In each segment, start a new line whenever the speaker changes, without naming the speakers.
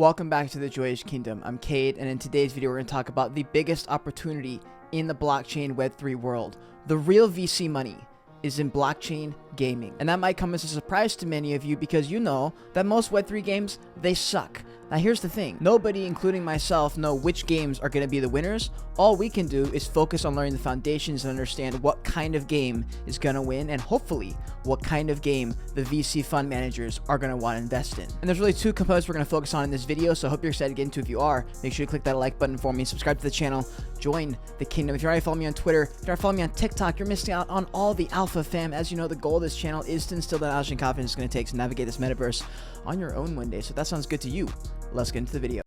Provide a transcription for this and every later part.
Welcome back to the Joyous Kingdom. I'm Cade, and in today's video we're going to talk about the biggest opportunity in the blockchain Web3 world. The real VC money is in blockchain gaming. And that might come as a surprise to many of you because you know that most Web3 games, they suck. Now here's the thing, nobody, including myself, know which games are going to be the winners. All we can do is focus on learning the foundations and understand what kind of game is going to win and hopefully what kind of game the VC fund managers are going to want to invest in. And there's really two components we're going to focus on in this video, so I hope you're excited to get into. If you are, make sure you click that like button for me, subscribe to the channel, join the kingdom. If you already follow me on Twitter, if you already follow me on TikTok, you're missing out on all the alpha fam. As you know, the goal of this channel is to instill the knowledge and confidence it's going to take to navigate this metaverse on your own one day. So if that sounds good to you, let's get into the video.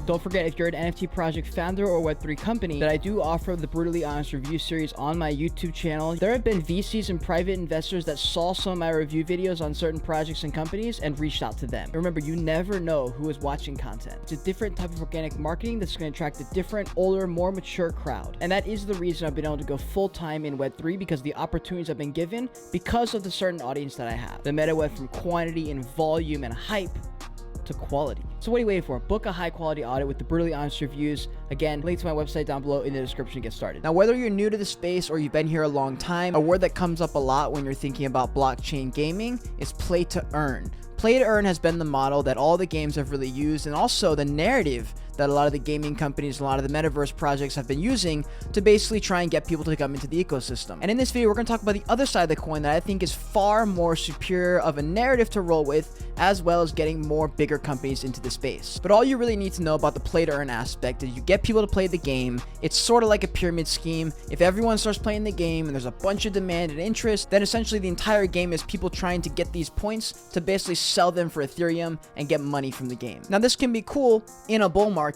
Don't forget, if you're an NFT Project founder or Web3 company, that I do offer the Brutally Honest Review series on my YouTube channel. There have been VCs and private investors that saw some of my review videos on certain projects and companies and reached out to them. Remember, you never know who is watching content. It's a different type of organic marketing that's going to attract a different, older, more mature crowd. And that is the reason I've been able to go full-time in Web3, because the opportunities I've been given because of the certain audience that I have. The meta went from quantity and volume and hype to quality. So what are you waiting for? Book a high quality audit with the Brutally Honest Reviews. Again, link to my website down below in the description to get started. Now, whether you're new to the space or you've been here a long time, a word that comes up a lot when you're thinking about blockchain gaming is play to earn. Play to earn has been the model that all the games have really used, and also the narrative that a lot of the gaming companies, a lot of the metaverse projects have been using to basically try and get people to come into the ecosystem. And in this video, we're going to talk about the other side of the coin that I think is far more superior of a narrative to roll with, as well as getting more bigger companies into the space. But all you really need to know about the play to earn aspect is you get people to play the game. It's sort of like a pyramid scheme. If everyone starts playing the game and there's a bunch of demand and interest, then essentially the entire game is people trying to get these points to basically sell them for Ethereum and get money from the game. Now, this can be cool in a bull market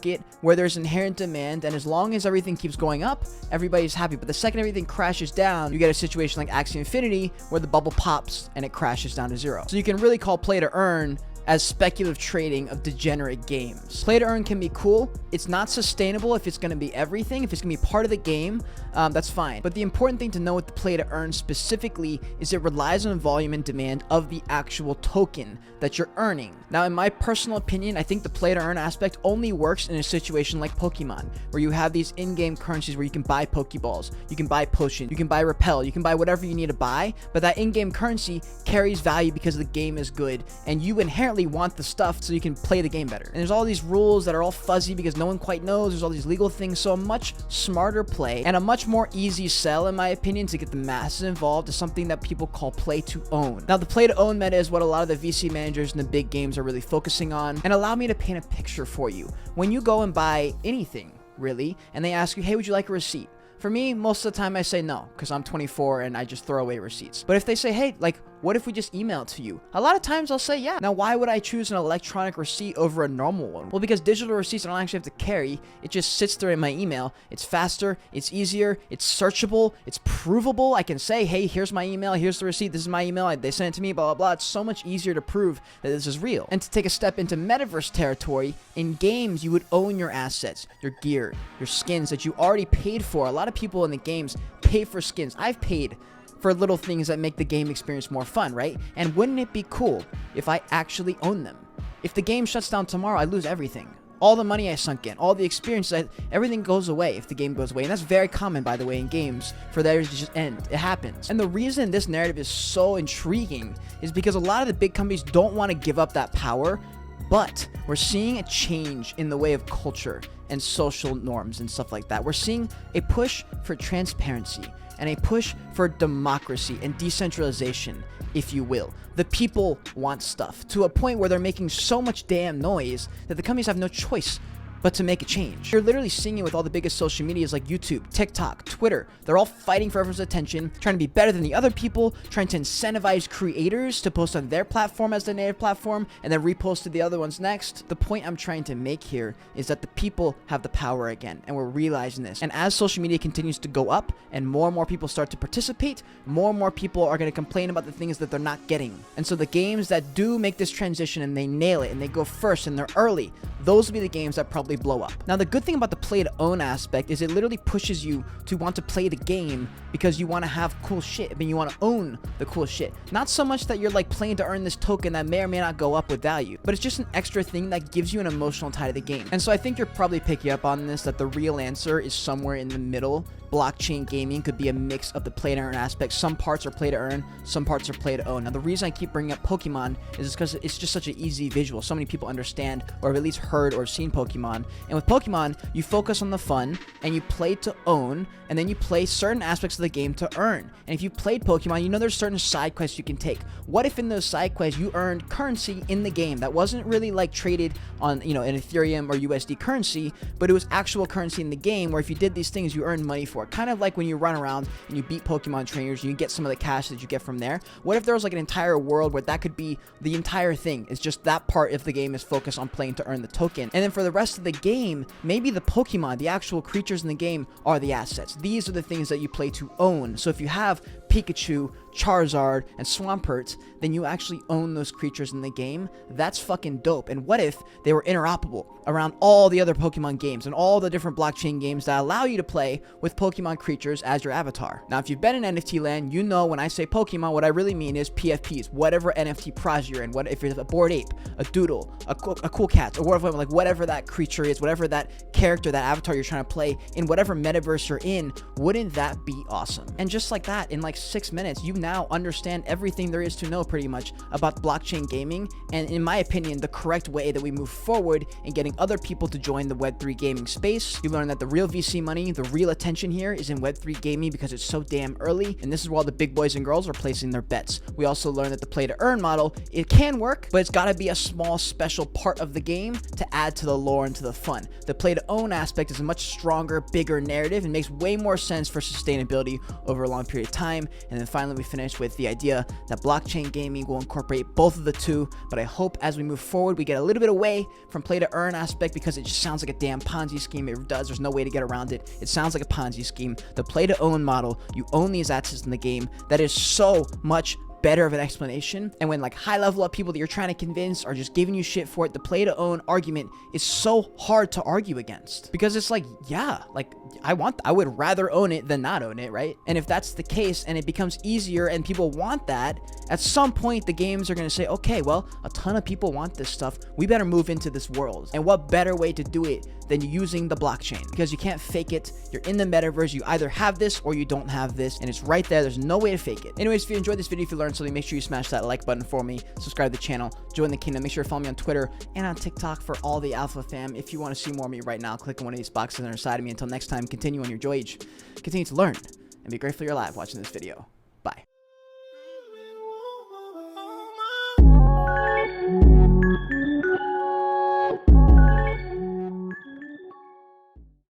where there's inherent demand, and as long as everything keeps going up, everybody's happy. But the second everything crashes down, you get a situation like Axie Infinity where the bubble pops and it crashes down to zero. So you can really call play to earn as speculative trading of degenerate games. Play to earn can be cool. It's not sustainable if it's going to be everything. If it's going to be part of the game, that's fine. But the important thing to know with the play to earn specifically is it relies on volume and demand of the actual token that you're earning. Now, in my personal opinion, I think the play to earn aspect only works in a situation like Pokemon, where you have these in-game currencies where you can buy Pokeballs, you can buy potions, you can buy repel, you can buy whatever you need to buy, but that in-game currency carries value because the game is good, and you inherently want the stuff so you can play the game better. And there's all these rules that are all fuzzy because no one quite knows. There's all these legal things. So a much smarter play and a much more easy sell, in my opinion, to get the masses involved is something that people call play to own. Now, the play to own meta is what a lot of the VC managers in the big games are really focusing on. And allow me to paint a picture for you. When you go and buy anything, really, and they ask you, hey, would you like a receipt? For me, most of the time I say no, because I'm 24 and I just throw away receipts. But if they say, hey, like, what if we just email it to you? A lot of times I'll say yeah. Now, why would I choose an electronic receipt over a normal one? Well, because digital receipts I don't actually have to carry. It just sits there in my email. It's faster, it's easier, it's searchable, it's provable. I can say, hey, here's my email, here's the receipt, this is my email, they sent it to me, blah, blah, blah. It's so much easier to prove that this is real. And to take a step into metaverse territory, in games, you would own your assets, your gear, your skins that you already paid for. A lot of people in the games pay for skins. I've paid for little things that make the game experience more fun, right? And wouldn't it be cool if I actually own them? If the game shuts down tomorrow, I lose everything. All the money I sunk in, all the experiences, everything goes away if the game goes away. And that's very common, by the way, in games for theirs to just end. It happens. And the reason this narrative is so intriguing is because a lot of the big companies don't want to give up that power, but we're seeing a change in the way of culture and social norms and stuff like that. We're seeing a push for transparency and a push for democracy and decentralization, if you will. The people want stuff to a point where they're making so much damn noise that the companies have no choice but to make a change. You're literally seeing it with all the biggest social medias like YouTube, TikTok, Twitter. They're all fighting for everyone's attention, trying to be better than the other people, trying to incentivize creators to post on their platform as the native platform, and then repost to the other ones next. The point I'm trying to make here is that the people have the power again, and we're realizing this. And as social media continues to go up and more people start to participate, more people are going to complain about the things that they're not getting. And so the games that do make this transition and they nail it and they go first and they're early, those will be the games that probably probably blow up. Now, the good thing about the play to own aspect is it literally pushes you to want to play the game because you want to have cool shit. I mean, you want to own the cool shit. Not so much that you're like playing to earn this token that may or may not go up with value, but it's just an extra thing that gives you an emotional tie to the game. And so I think you're probably picking up on this, that the real answer is somewhere in the middle. Blockchain gaming could be a mix of the play to earn aspect. Some parts are play to earn, some parts are play to own. Now, the reason I keep bringing up Pokemon is because it's just such an easy visual. So many people understand or have at least heard or seen Pokemon. And with Pokemon, you focus on the fun and you play to own, and then you play certain aspects of the game to earn. And if you played Pokemon, you know there's certain side quests you can take. What if in those side quests you earned currency in the game that wasn't really like traded on, you know, an Ethereum or USD currency, but it was actual currency in the game where if you did these things, you earned money for it. Kind of like when you run around and you beat Pokemon trainers, you get some of the cash that you get from there. What if there was like an entire world where that could be the entire thing? It's just that part of the game is focused on playing to earn the token. And then for the rest of the game, maybe the Pokemon, the actual creatures in the game, are the assets. These are the things that you play to own. So if you have Pikachu, Charizard, and Swampert, then you actually own those creatures in the game. That's fucking dope. And what if they were interoperable around all the other Pokemon games and all the different blockchain games that allow you to play with Pokemon creatures as your avatar? Now, if you've been in NFT land, you know when I say Pokemon, what I really mean is PFPs, whatever NFT project you're in. What if you're a Bored Ape, a Doodle, a cool cat, or whatever, like whatever that creature is, whatever that character, that avatar you're trying to play in whatever metaverse you're in, wouldn't that be awesome? And just like that, in like 6 minutes, you now understand everything there is to know pretty much about blockchain gaming, and in my opinion, the correct way that we move forward in getting other people to join the Web3 gaming space. You learn that the real VC money, the real attention here is in Web3 gaming because it's so damn early, and this is where all the big boys and girls are placing their bets. We also learn that the play to earn model, it can work, but it's got to be a small special part of the game to add to the lore and to the fun. The play to own aspect is a much stronger, bigger narrative and makes way more sense for sustainability over a long period of time. And then finally, we finish with the idea that blockchain gaming will incorporate both of the two, but I hope as we move forward, we get a little bit away from play to earn aspect because it just sounds like a damn Ponzi scheme. It does. There's no way to get around it. It sounds like a Ponzi scheme. The play to own model, you own these assets in the game. That is so much better of an explanation. And when like high level up people that you're trying to convince are just giving you shit for it, the play to own argument is so hard to argue against, because it's like, yeah, like I would rather own it than not own it, right? And if that's the case and it becomes easier and people want that, at some point the games are going to say, okay, well, a ton of people want this stuff, we better move into this world. And what better way to do it than using the blockchain? Because you can't fake it. You're in the metaverse, you either have this or you don't have this, and it's right there. There's no way to fake it. Anyways, if you enjoyed this video, if you learned something, make sure you smash that like button for me, subscribe to the channel, join the kingdom, make sure to follow me on Twitter and on TikTok for all the alpha fam. If you want to see more of me right now, click on one of these boxes on the side of me. Until next time, continue on your voyage, continue to learn, and be grateful you're alive watching this video.